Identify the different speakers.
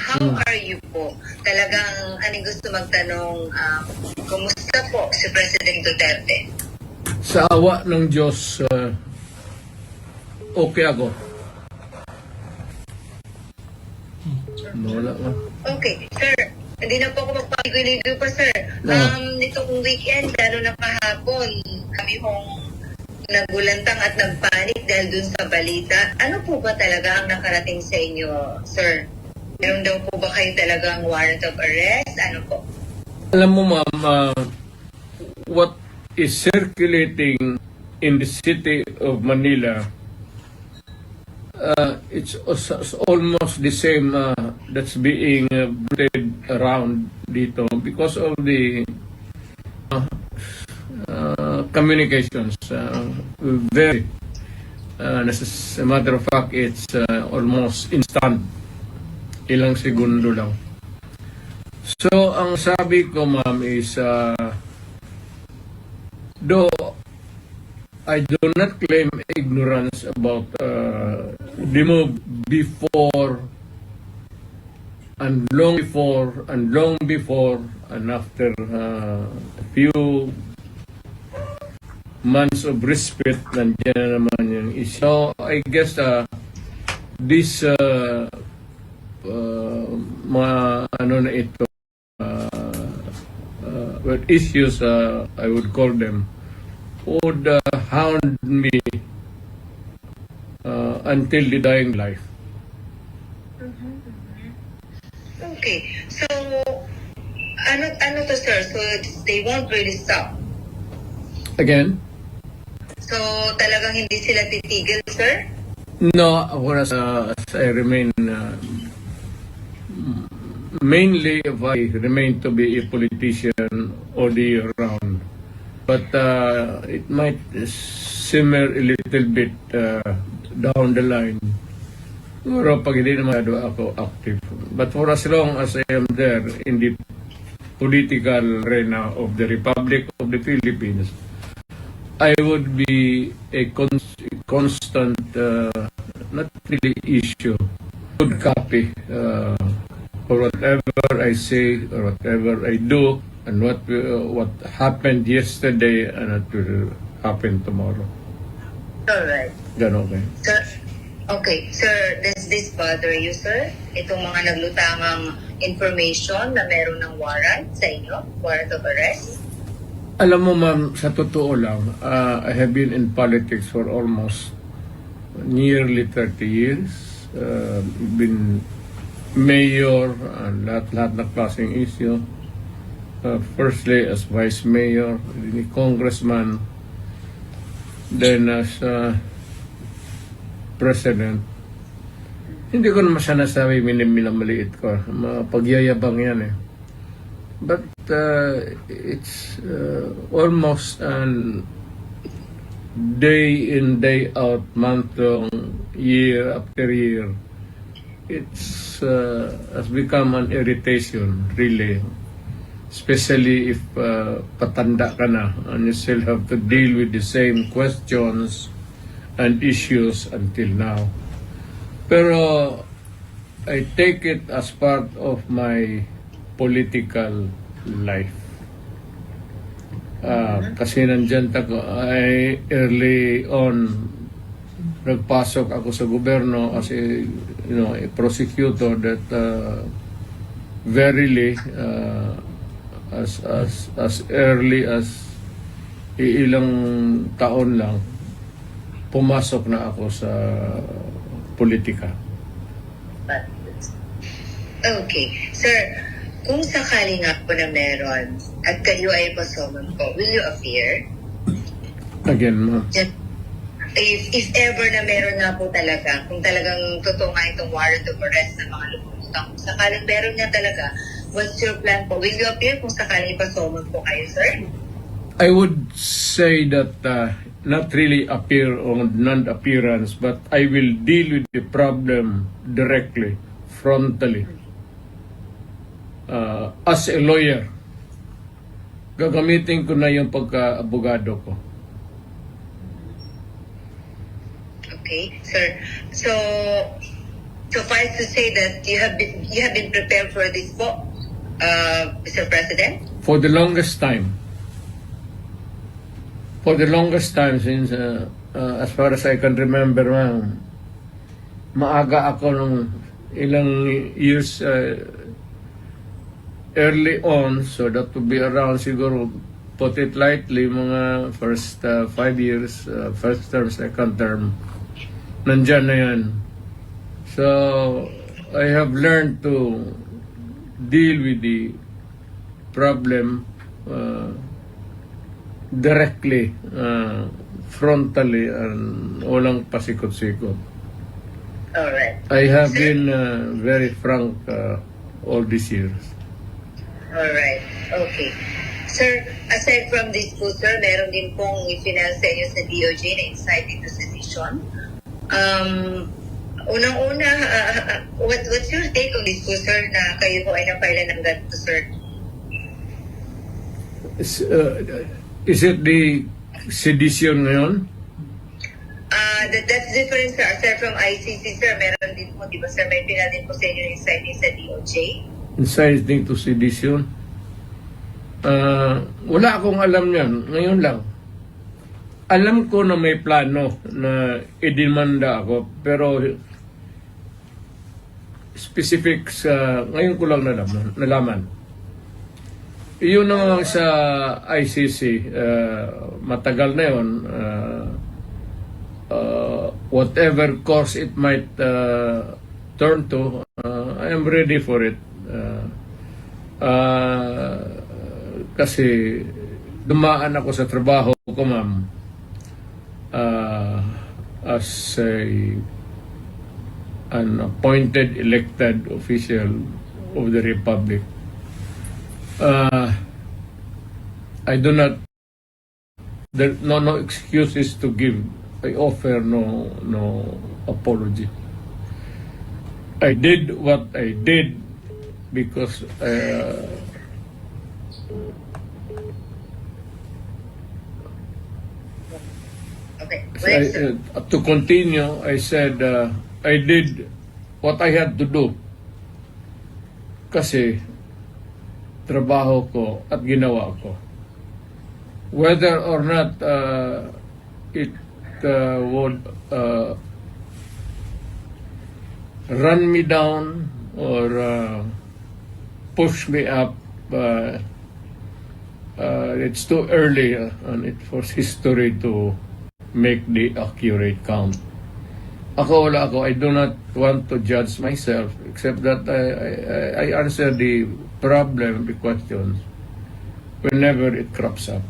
Speaker 1: how are you po? Talagang anong gusto magtanong, kumusta po si President Duterte?
Speaker 2: Sa awa ng Diyos, okay ako. Wala nga.
Speaker 1: Okay, sir. Hindi na po ako magpapaligoy-ligoy pa, sir.
Speaker 2: No.
Speaker 1: Nitong weekend, lalo na kahapon, kami hong nagulantang at nagpanik dahil dun sa balita. Ano po ba talaga ang nakarating sa inyo, sir? Meron daw po ba kayo talagang warrant of arrest? Ano po?
Speaker 2: Alam mo, ma'am, what is circulating in the city of Manila, it's almost the same that's being spread around dito because of the communications. Very, as a matter of fact, it's almost instant. Ilang segundo lang. So, ang sabi ko, ma'am, is though I do not claim ignorance about the move before and long before and after a few months of respite, nandiyan na naman yung issue. So, I guess this mga ano na ito, issues, I would call them, would hound me until the dying life.
Speaker 1: Okay. So, ano to, sir? So, they won't really stop.
Speaker 2: Again?
Speaker 1: So, talagang hindi sila titigil, sir?
Speaker 2: No, as I remain, mainly if I remain to be a politician all the year round. But it might simmer a little bit down the line. Pero pag hindi naman ako active. But for as long as I am there in the political arena of the Republic of the Philippines, I would be a constant, not really issue, good copy for whatever I say or whatever I do, and what happened yesterday and what will happen tomorrow.
Speaker 1: Alright.
Speaker 2: Ganon okay.
Speaker 1: Sir, okay. Sir, does this bother you, sir? Itong mga naglutangang information na meron ng warrant sa inyo? Warrant of arrest?
Speaker 2: Alam mo, ma'am, sa totoo lang, I have been in politics for almost nearly 30 years. Been mayor and lahat ng klaseng issue. Firstly as vice mayor, congressman, then as president. Hindi ko naman siya nasabi minamaliit ko. Pagyayabang yan eh. But it's almost an day in, day out, month long, year after year. It's has become an irritation, really. Especially if patanda ka na and you still have to deal with the same questions and issues until now. Pero I take it as part of my political life. Kasi nandyan ay early on nagpasok ako sa gobyerno as a prosecutor that verily as early as ilang taon lang pumasok na ako sa politika.
Speaker 1: Okay. Sir, kung sakali nga po na meron at kayo ay pasoman po, will you appear?
Speaker 2: Again, ma'am.
Speaker 1: If ever na meron nga po talaga, kung talagang totoo nga itong warrant of arrest ng mga lumutang, kung sakaling meron nga talaga, what's your plan po? Will you appear kung sakaling ipasoman po kayo, sir?
Speaker 2: I would say that not really appear on non-appearance, but I will deal with the problem directly, frontally. As a lawyer, gagamitin ko na yung pagka-abogado ko.
Speaker 1: Okay, sir. So suffice to say that you have been prepared for this po, Mr. President?
Speaker 2: For the longest time. For the longest time since, as far as I can remember, ma'am, maaga ako nung ilang years early on, so that would be around siguro, put it lightly, mga first 5 years, first term, second term, nandyan na yan. So, I have learned to deal with the problem directly, frontally, and walang pasikot-sikot.
Speaker 1: Alright.
Speaker 2: I have been very frank all these years.
Speaker 1: Alright. Okay. Sir, aside from this po, sir, meron din pong i-final sa inyo sa DOJ na insight into sedition. Unang-una, what's your take on this po, sir, na kayo po ay napailan ng ganito, sir?
Speaker 2: Is it the sedition ngayon?
Speaker 1: That's different, sir. Sir, from ICC, sir, meron din po, di ba, sir, may final din po sa inyo insight sa DOJ?
Speaker 2: Inciting to sedition? Wala akong alam yan. Ngayon lang. Alam ko na may plano na idemanda ako, pero specifics, ngayon ko lang nalaman. Yun ang sa ICC, matagal na yun. Whatever course it might turn to, I am ready for it. Kasi dumaan ako sa trabaho ko, ma'am, as an appointed elected official of the Republic. I do not, there no excuses to give. I offer no apology. I did what I did because
Speaker 1: Okay. Well,
Speaker 2: to continue, I said I did what I had to do kasi trabaho ko at ginawa ko. Whether or not it would run me down or push me up, it's too early and it for history to make the accurate count. Wala ako. I do not want to judge myself except that I answer the problem, the questions, whenever it crops up.